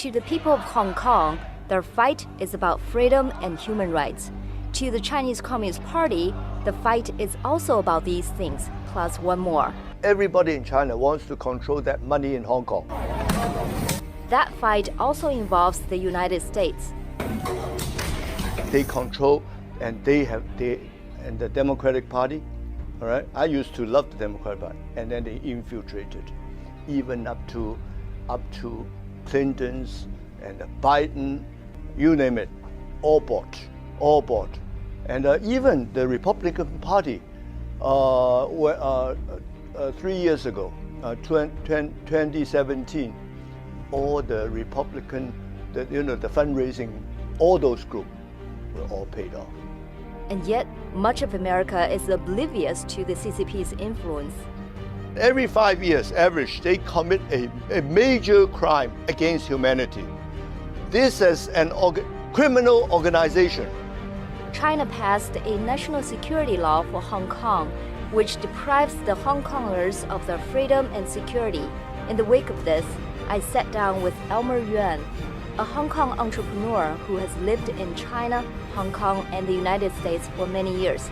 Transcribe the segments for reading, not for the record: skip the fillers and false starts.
To the people of Hong Kong, their fight is about freedom and human rights. To the Chinese Communist Party, the fight is also about these things, plus one more. Everybody in China wants to control that money in Hong Kong. That fight also involves the United States. They control, and and the Democratic Party, all right? I used to love the Democratic Party, and then they infiltrated, even up to Clinton's and Biden, you name it, all bought. And even the Republican Party, 3 years ago, 2017, all the Republican, the fundraising, all those groups were all paid off. And yet, much of America is oblivious to the CCP's influence. Every 5 years, average, they commit a major crime against humanity. This is an criminal organization. China passed a national security law for Hong Kong, which deprives the Hong Kongers of their freedom and security. In the wake of this, I sat down with Elmer Yuen, a Hong Kong entrepreneur who has lived in China, Hong Kong, and the United States for many years.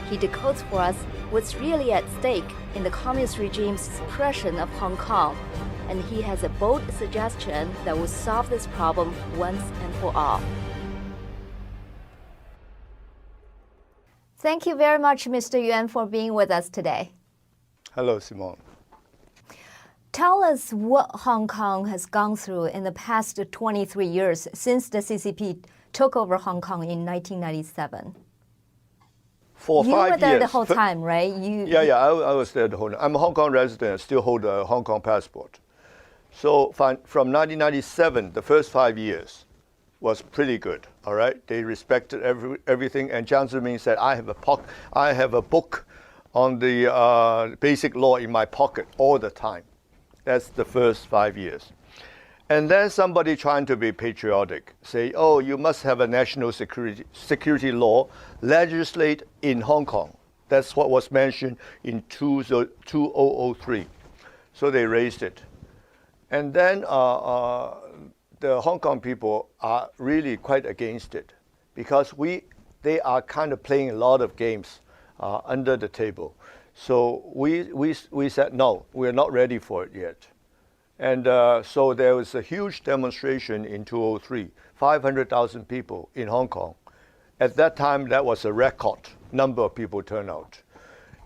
He decodes for us what's really at stake in the communist regime's suppression of Hong Kong, and he has a bold suggestion that will solve this problem once and for all. Thank you very much, Mr. Yuen, for being with us today. Hello, Simone. Tell us what Hong Kong has gone through in the past 23 years since the CCP took over Hong Kong in 1997. For 5 years. You were there the whole time, right? I was there the whole time. I'm a Hong Kong resident. I still hold a Hong Kong passport. So from 1997, the first 5 years was pretty good. All right, they respected everything. And Jiang Zemin said, "I have a book on the basic law in my pocket all the time." That's the first 5 years. And then somebody trying to be patriotic say, "Oh, you must have a national security law legislate in Hong Kong." That's what was mentioned in 2003. So they raised it. And then the Hong Kong people are really quite against it because they are kind of playing a lot of games under the table. So we said, no, we're not ready for it yet. And so there was a huge demonstration in 2003, 500,000 people in Hong Kong. At that time, that was a record number of people turn out.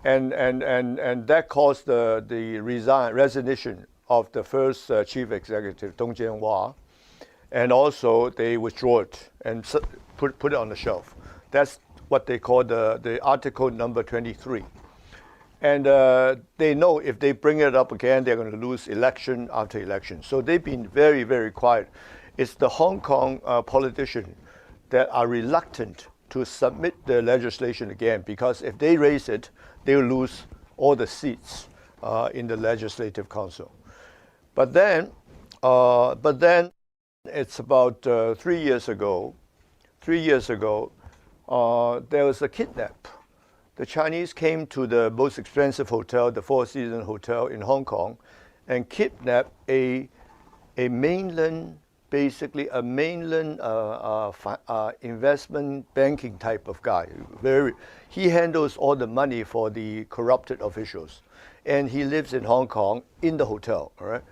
And that caused the resignation of the first chief executive, Dong Jianhua. And also they withdrew it and put it on the shelf. That's what they call the article number 23. And they know if they bring it up again, they're going to lose election after election. So they've been very, very quiet. It's the Hong Kong politicians that are reluctant to submit the legislation again, because if they raise it, they'll lose all the seats in the Legislative Council. But then it's about 3 years ago. 3 years ago, there was a kidnap. The Chinese came to the most expensive hotel, the Four Seasons Hotel in Hong Kong, and kidnapped a mainland, basically a mainland investment banking type of guy. He handles all the money for the corrupted officials, and he lives in Hong Kong in the hotel. All right,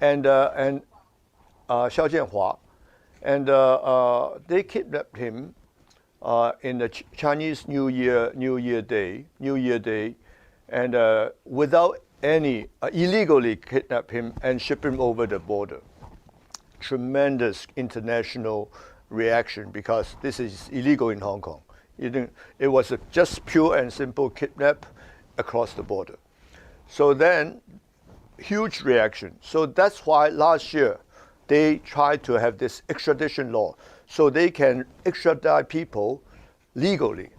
and Xiao Jianhua, and they kidnapped him in the Chinese New Year Day, and without any illegally kidnap him and ship him over the border. Tremendous international reaction because this is illegal in Hong Kong. It was just pure and simple kidnap across the border. So then, huge reaction. So that's why last year they tried to have this extradition law so they can extradite people legally.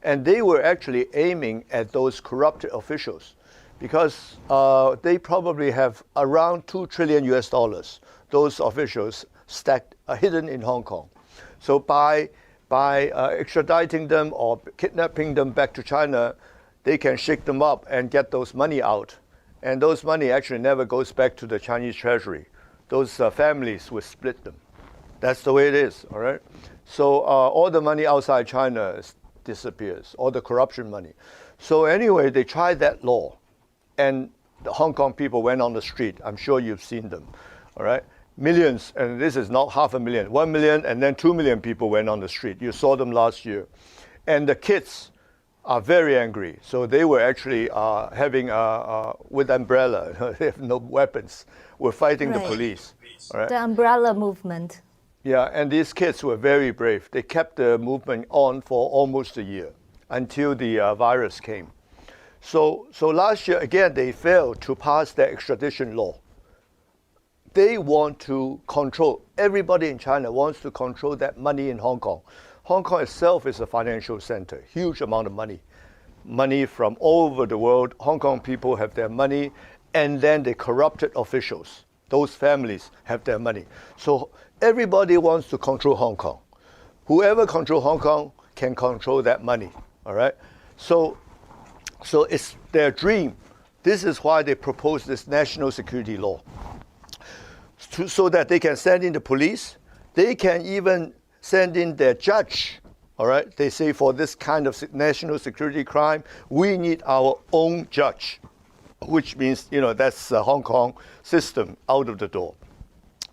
And they were actually aiming at those corrupted officials because they probably have around $2 trillion US, those officials hidden in Hong Kong. So by extraditing them or kidnapping them back to China, they can shake them up and get those money out. And those money actually never goes back to the Chinese treasury. those families would split them. That's the way it is, all right? So all the money outside China disappears, all the corruption money. So anyway, they tried that law, and the Hong Kong people went on the street. I'm sure you've seen them, all right? Millions, and this is not 500,000, 1 million, and then 2 million people went on the street. You saw them last year. And the kids are very angry. So they were actually having, with umbrella, they have no weapons, were fighting the police. All right? The umbrella movement. Yeah, and these kids were very brave. They kept the movement on for almost a year until the virus came. So last year, again, they failed to pass the extradition law. They want to control, everybody in China wants to control that money in Hong Kong. Hong Kong itself is a financial center, huge amount of money. Money from all over the world. Hong Kong people have their money, and then the corrupted officials, those families have their money. So everybody wants to control Hong Kong. Whoever controls Hong Kong can control that money, all right? So it's their dream. This is why they proposed this national security law. So that they can send in the police, they can even send in their judge, all right? They say for this kind of national security crime, we need our own judge, which means, that's the Hong Kong system out of the door.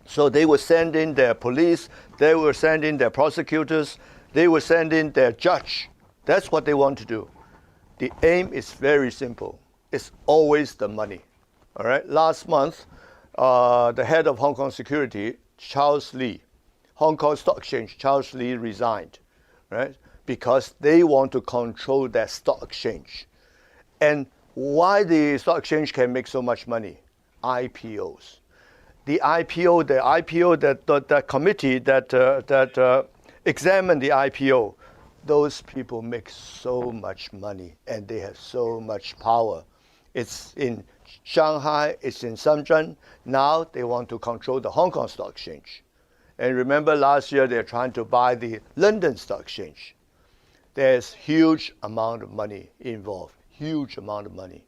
So they will send in their police, they will send in their prosecutors, they will send in their judge. That's what they want to do. The aim is very simple. It's always the money, all right? Last month, the head of Hong Kong security, Charles Lee, Hong Kong Stock Exchange, Charles Lee resigned, right? Because they want to control that stock exchange. And why the stock exchange can make so much money? IPOs. The IPO, that committee that examined the IPO, those people make so much money and they have so much power. It's in Shanghai, it's in Shenzhen. Now they want to control the Hong Kong Stock Exchange. And remember last year they're trying to buy the London Stock Exchange. There's huge amount of money involved, huge amount of money.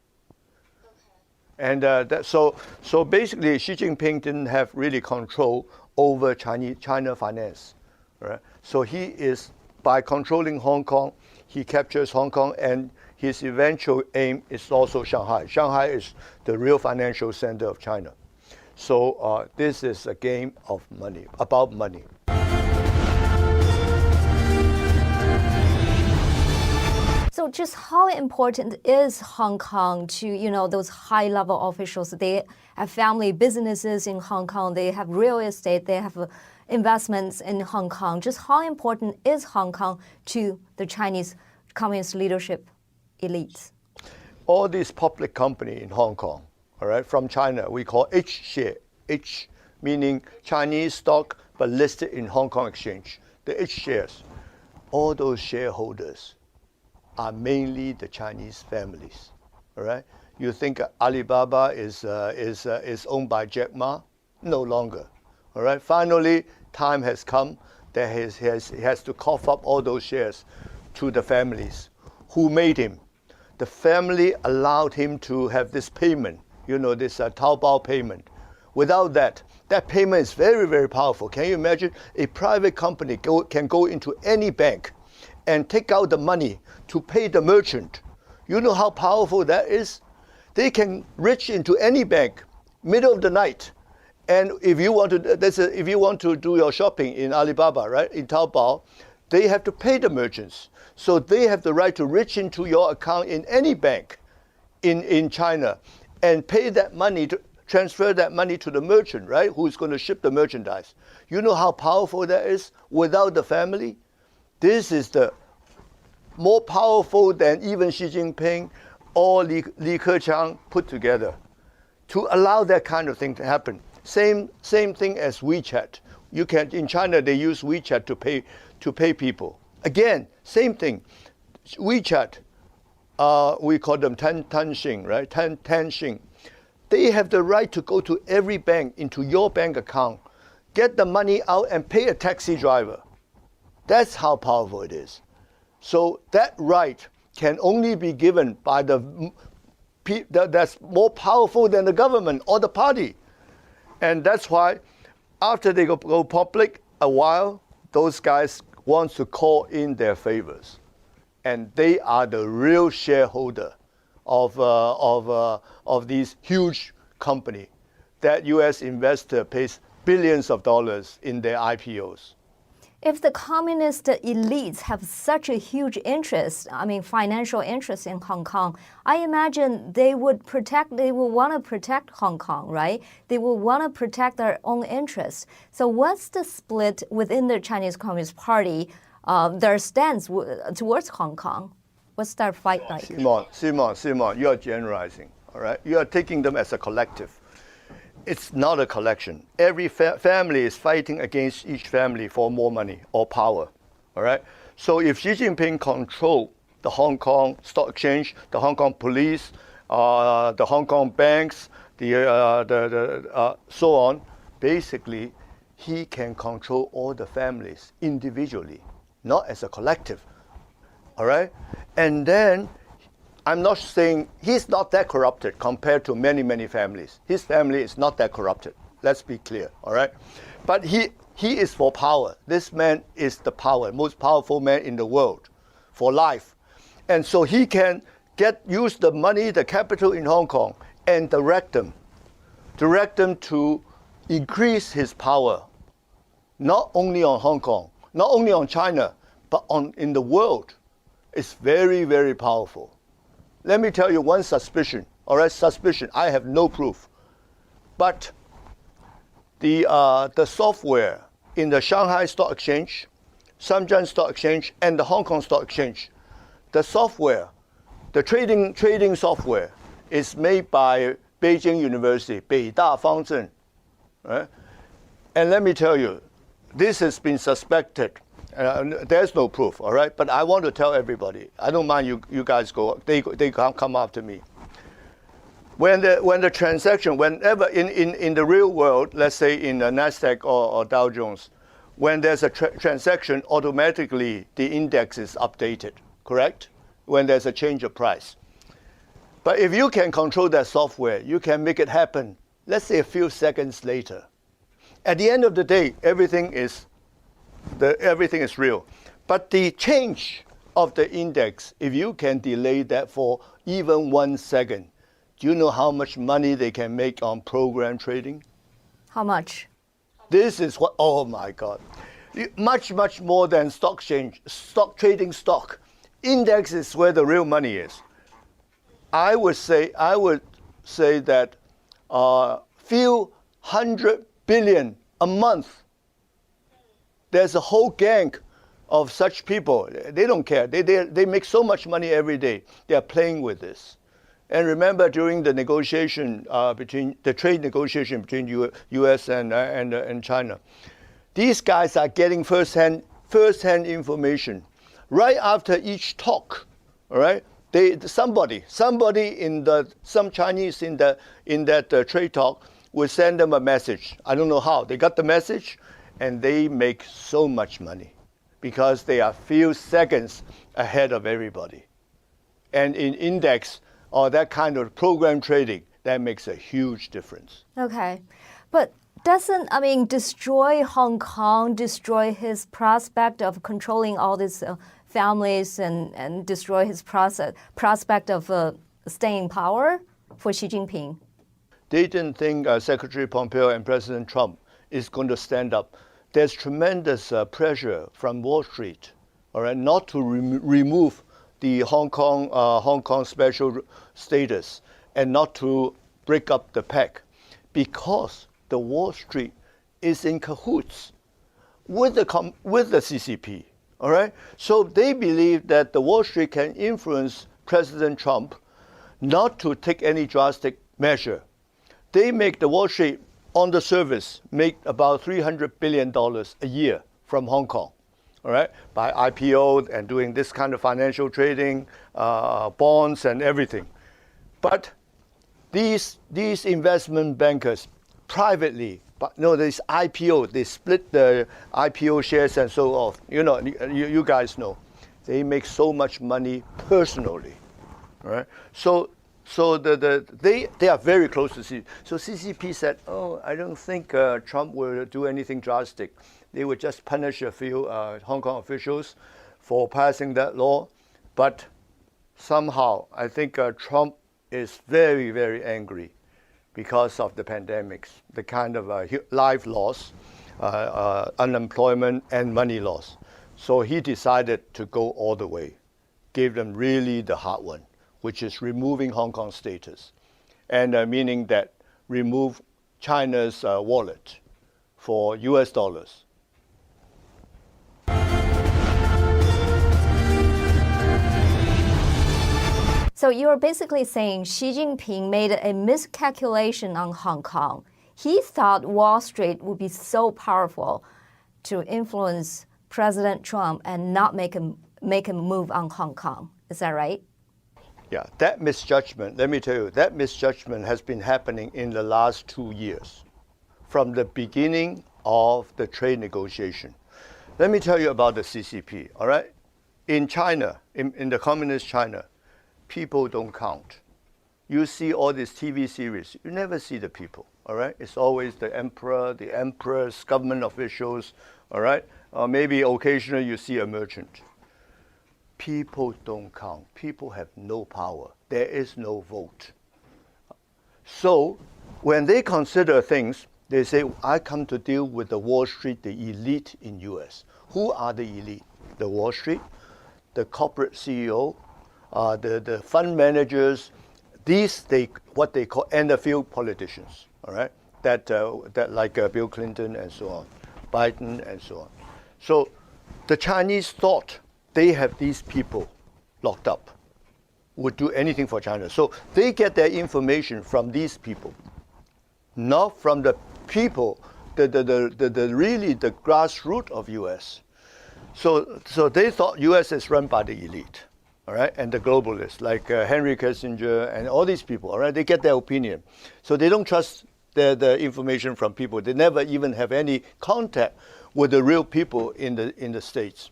Okay. And so basically Xi Jinping didn't have really control over China finance. Right? So he is, by controlling Hong Kong, he captures Hong Kong, and his eventual aim is also Shanghai. Shanghai is the real financial center of China. So this is a game of money, about money. So just how important is Hong Kong to, those high-level officials? They have family businesses in Hong Kong, they have real estate, they have investments in Hong Kong. Just how important is Hong Kong to the Chinese Communist leadership elites? All these public companies in Hong Kong, all right, from China, we call H share. H meaning Chinese stock, but listed in Hong Kong Exchange. The H shares, all those shareholders are mainly the Chinese families, all right? You think Alibaba is owned by Jack Ma? No longer, all right? Finally, time has come that he has to cough up all those shares to the families. Who made him? The family allowed him to have this payment, this Taobao payment. Without that payment is very, very powerful. Can you imagine a private company can go into any bank and take out the money to pay the merchant? You know how powerful that is? They can reach into any bank, middle of the night, and if you want to do your shopping in Alibaba, right, in Taobao, they have to pay the merchants. So they have the right to reach into your account in any bank in China and pay that money, to transfer that money to the merchant, right, who's going to ship the merchandise. You know how powerful that is without the family? This is the more powerful than even Xi Jinping or Li Keqiang put together to allow that kind of thing to happen. Same thing as WeChat. In China they use WeChat to pay people. Again, same thing. WeChat, we call them Tanxing, right? Tanxing. They have the right to go to every bank, into your bank account, get the money out and pay a taxi driver. That's how powerful it is. So that right can only be given by that's more powerful than the government or the party. And that's why after they go public a while, those guys want to call in their favors. And they are the real shareholder of these huge company that U.S. investor pays billions of dollars in their IPOs. If the communist elites have such a huge interest, financial interest in Hong Kong, I imagine they will want to protect Hong Kong, right? They will want to protect their own interests. So what's the split within the Chinese Communist Party, their stance towards Hong Kong? What's their fight like? Simon, you are generalizing, all right? You are taking them as a collective. It's not a collection. Every family is fighting against each family for more money or power, all right? So if Xi Jinping control the Hong Kong Stock Exchange, the Hong Kong police, the Hong Kong banks, so on, basically he can control all the families individually, not as a collective, all right? And then I'm not saying he's not that corrupted compared to many, many families. His family is not that corrupted. Let's be clear, all right? But he is for power. This man is the most powerful man in the world for life. And so he can use the money, the capital in Hong Kong, and direct them to increase his power, not only on Hong Kong, not only on China, but in the world. It's very, very powerful. Let me tell you one suspicion, all right? Suspicion, I have no proof. But the software in the Shanghai Stock Exchange, Shenzhen Stock Exchange, and the Hong Kong Stock Exchange, the software, the trading software is made by Beijing University, 北大方正, right? And let me tell you, this has been suspected. There's no proof, all right? But I want to tell everybody. I don't mind you guys go. They come after me. When the transaction, whenever in the real world, let's say in the Nasdaq or Dow Jones, when there's a transaction, automatically the index is updated, correct? When there's a change of price. But if you can control that software, you can make it happen, let's say a few seconds later. At the end of the day, everything is real. But the change of the index, if you can delay that for even 1 second, do you know how much money they can make on program trading? How much? This is what, oh my God. Much, much more than stock exchange, stock trading stock. Index is where the real money is. I would say that few hundred billion a month. There's a whole gang of such people. They don't care. They make so much money every day. They are playing with this. And remember, during the negotiation the trade negotiation between U.S. and China, these guys are getting first-hand information right after each talk. All right, somebody some Chinese in that trade talk will send them a message. I don't know how they got the message. And they make so much money because they are few seconds ahead of everybody. And in index or that kind of program trading, that makes a huge difference. Okay. But doesn't, destroy Hong Kong, destroy his prospect of controlling all these families and destroy his prospect of staying in power for Xi Jinping? They didn't think Secretary Pompeo and President Trump is going to stand up. There's tremendous pressure from Wall Street, all right, not to remove the Hong Kong special status and not to break up the peg, because the Wall Street is in cahoots with the CCP, all right? So they believe that the Wall Street can influence President Trump not to take any drastic measure. They make the Wall Street on the surface make about $300 billion a year from Hong Kong, all right, by IPO and doing this kind of financial trading, bonds and everything. But these investment bankers privately, but no, this IPO, they split the IPO shares and so on. You guys know, they make so much money personally, all right? So So they are very close to CCP. So CCP said, oh, I don't think Trump will do anything drastic. They would just punish a few Hong Kong officials for passing that law. But somehow, I think Trump is very, very angry because of the pandemics, the kind of life loss, unemployment, and money loss. So he decided to go all the way, gave them really the hard one, which is removing Hong Kong status, and meaning that remove China's wallet for US dollars. So you're basically saying Xi Jinping made a miscalculation on Hong Kong. He thought Wall Street would be so powerful to influence President Trump and not make a move on Hong Kong. Is that right? Yeah, that misjudgment, let me tell you, that misjudgment has been happening in the last 2 years, from the beginning of the trade negotiation. Let me tell you about the CCP, all right? In China, in the communist China, people don't count. You see all these TV series, you never see the people, all right? It's always the emperor, the empress, government officials, all right? Or maybe occasionally you see a merchant. People don't count. People have no power. There is no vote. So when they consider things, they say, I come to deal with the Wall Street, the elite in US. Who are the elite? The Wall Street, the corporate CEO, the fund managers, what they call, and a few politicians, all right? That like Bill Clinton and so on, Biden and so on. So the Chinese thought they have these people locked up, would do anything for China. So they get their information from these people, not from the people, really the grassroots of US. So they thought US is run by the elite, all right, and the globalists like Henry Kissinger and all these people, all right, they get their opinion. So they don't trust the information from people. They never even have any contact with the real people in the States.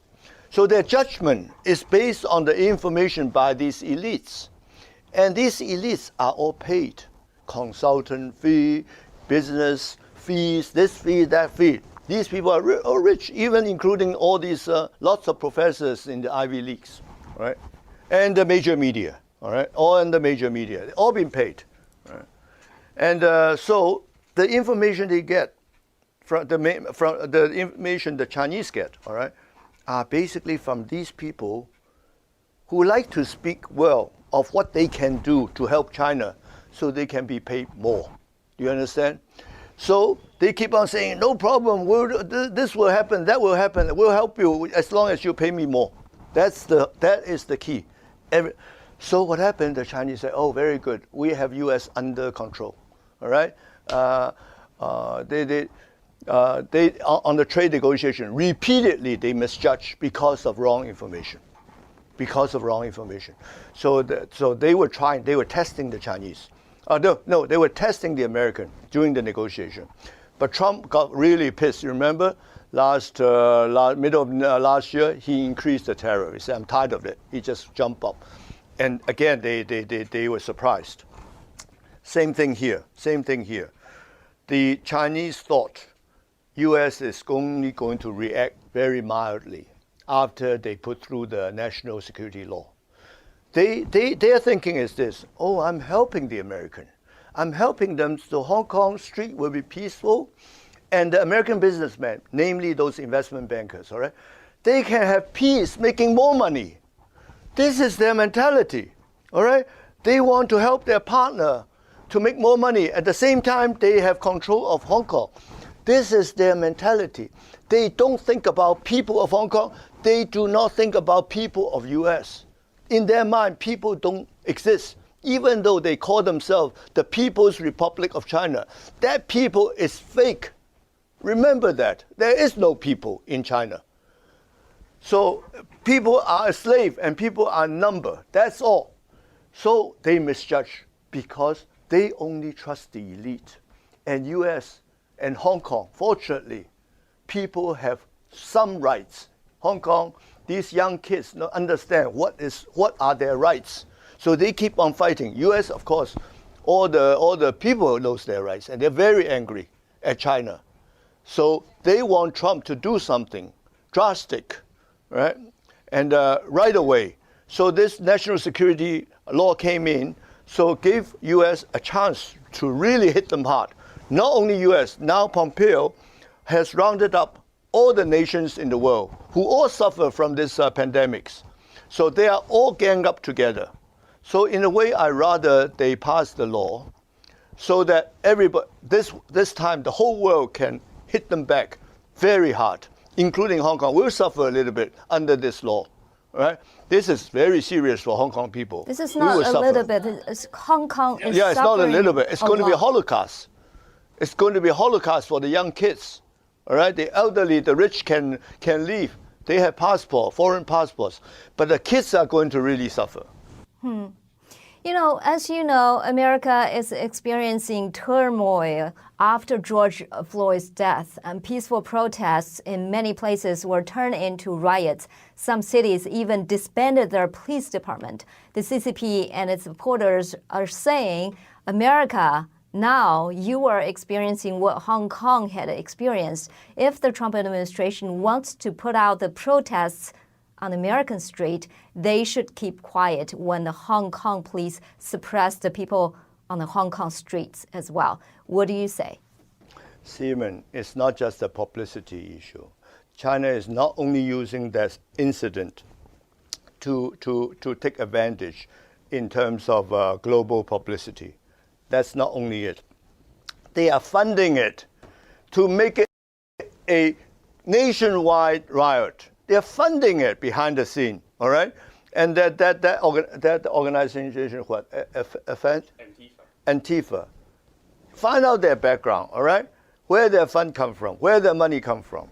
So their judgment is based on the information by these elites. And these elites are all paid. Consultant fee, business fees, this fee, that fee. These people are rich, even including all these lots of professors in the Ivy Leagues, right? And the major media, all right? All in the major media, all been paid. Right? And so the information they get from the information the Chinese get, all right, are basically from these people who like to speak well of what they can do to help China so they can be paid more. Do you understand? So they keep on saying, no problem, this will happen, that will happen, we'll help you as long as you pay me more. That is the key. So what happened, the Chinese say, oh, very good, we have US under control, all right? They on the trade negotiation, repeatedly they misjudged because of wrong information. So they were testing the Chinese. No, they were testing the American during the negotiation. But Trump got really pissed. You remember, middle of last year, he increased the tariff. He said, I'm tired of it. He just jumped up. And again, they were surprised. Same thing here. The Chinese thought US is only going to react very mildly after they put through the national security law. Their thinking is this, oh, I'm helping the American. I'm helping them so Hong Kong street will be peaceful, and the American businessmen, namely those investment bankers, all right, they can have peace making more money. This is their mentality, all right? They want to help their partner to make more money. At the same time, they have control of Hong Kong. This is their mentality. They don't think about people of Hong Kong. They do not think about people of US. In their mind, people don't exist. Even though they call themselves the People's Republic of China, that people is fake. Remember that. There is no people in China. So people are a slave and people are a number. That's all. So they misjudge because they only trust the elite. And US and Hong Kong, fortunately, people have some rights. Hong Kong, these young kids don't understand what are their rights. So they keep on fighting. U.S., of course, all the people knows their rights, and they're very angry at China. So they want Trump to do something drastic, right? And right away. So this national security law came in, so gave U.S. a chance to really hit them hard. Not only U.S., now Pompeo has rounded up all the nations in the world who all suffer from this pandemics. So they are all ganged up together. So in a way, I rather they pass the law so that everybody, this time the whole world can hit them back very hard, including Hong Kong. We'll suffer a little bit under this law, right? This is very serious for Hong Kong people. This is not a little bit. It's Hong Kong is yeah, it's not a little bit. It's going to be a lot. Holocaust. It's going to be a Holocaust for the young kids. All right, the elderly, the rich can leave. They have passport, foreign passports, but the kids are going to really suffer. You know, as you know, America is experiencing turmoil after George Floyd's death, and peaceful protests in many places were turned into riots. Some cities even disbanded their police department. The CCP and its supporters are saying, America, now you are experiencing what Hong Kong had experienced. If the Trump administration wants to put out the protests on American street, they should keep quiet when the Hong Kong police suppress the people on the Hong Kong streets as well. What do you say? Simon, it's not just a publicity issue. China is not only using that incident to take advantage in terms of global publicity. That's not only it. They are funding it to make it a nationwide riot. They are funding it behind the scene, all right? And that organization, what? Antifa. Find out their background, all right? Where their fund come from, where their money come from.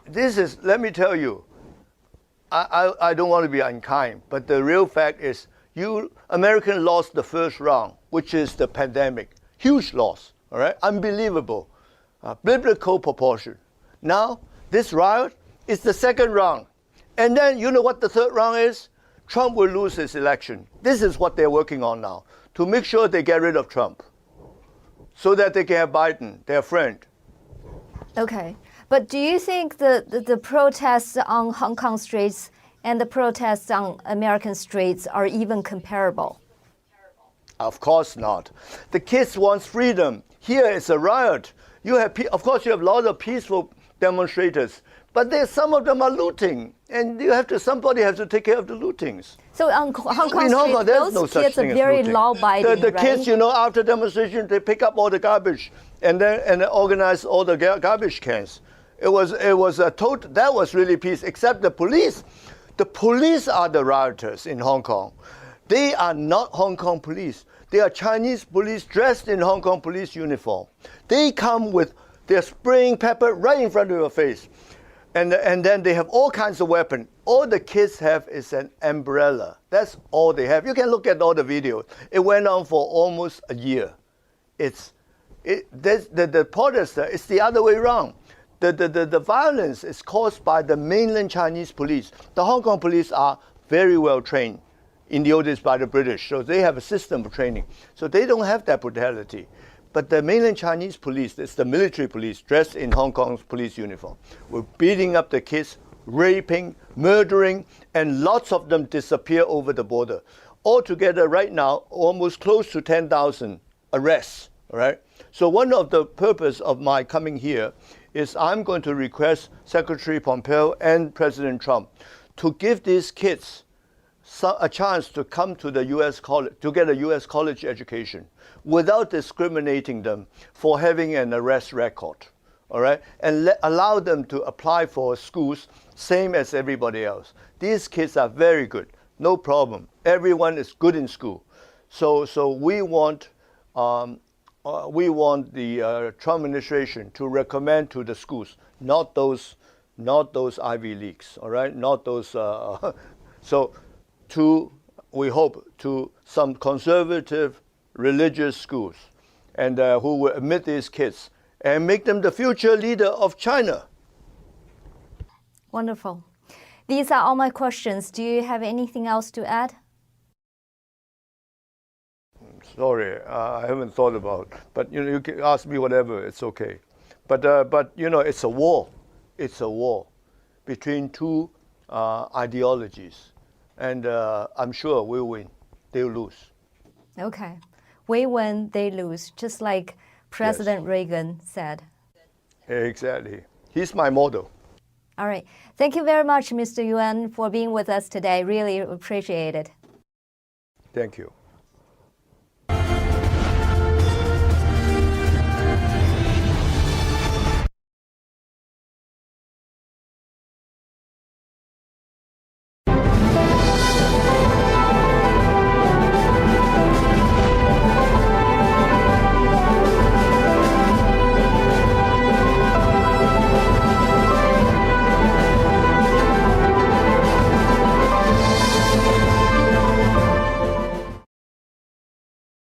This is, let me tell you, I don't want to be unkind, but the real fact is Americans lost the first round, which is the pandemic. Huge loss, all right? Unbelievable, biblical proportion. Now, this riot is the second round. And then you know what the third round is? Trump will lose his election. This is what they're working on now, to make sure they get rid of Trump so that they can have Biden, their friend. Okay. But do you think the protests on Hong Kong streets and the protests on American streets are even comparable? Of course not. The kids want freedom. Here is a riot. Of course, you have a lot of peaceful demonstrators, but some of them are looting, and somebody has to take care of the lootings. So on Hong Kong streets, those kids are very law-abiding, The right? kids, after demonstration, they pick up all the garbage and then organize all the garbage cans. That was really peace, except the police. The police are the rioters in Hong Kong. They are not Hong Kong police. They are Chinese police dressed in Hong Kong police uniform. They come with their spraying pepper right in front of your face. And then they have all kinds of weapons. All the kids have is an umbrella. That's all they have. You can look at all the videos. It went on for almost a year. The protester, it's the other way around. The violence is caused by the mainland Chinese police. The Hong Kong police are very well trained in the old days by the British, so they have a system of training. So they don't have that brutality. But the mainland Chinese police, it's the military police dressed in Hong Kong's police uniform, were beating up the kids, raping, murdering, and lots of them disappear over the border. Altogether, right now, almost close to 10,000 arrests, all right? So one of the purpose of my coming here is I'm going to request Secretary Pompeo and President Trump to give these kids a chance to come to the U.S. college, to get a U.S. college education without discriminating them for having an arrest record, all right? And allow them to apply for schools same as everybody else. These kids are very good, no problem. Everyone is good in school. So we want the Trump administration to recommend to the schools, not those Ivy Leagues, all right? Not those. We hope to some conservative religious schools, and who will admit these kids and make them the future leader of China. Wonderful. These are all my questions. Do you have anything else to add? Sorry, I haven't thought about it. But you can ask me whatever. It's okay. But it's a war. It's a war between two ideologies, and I'm sure we'll win. They'll lose. Okay. We win, they lose, just like President Reagan said. Exactly. He's my model. All right. Thank you very much, Mr. Yuen, for being with us today. Really appreciate it. Thank you.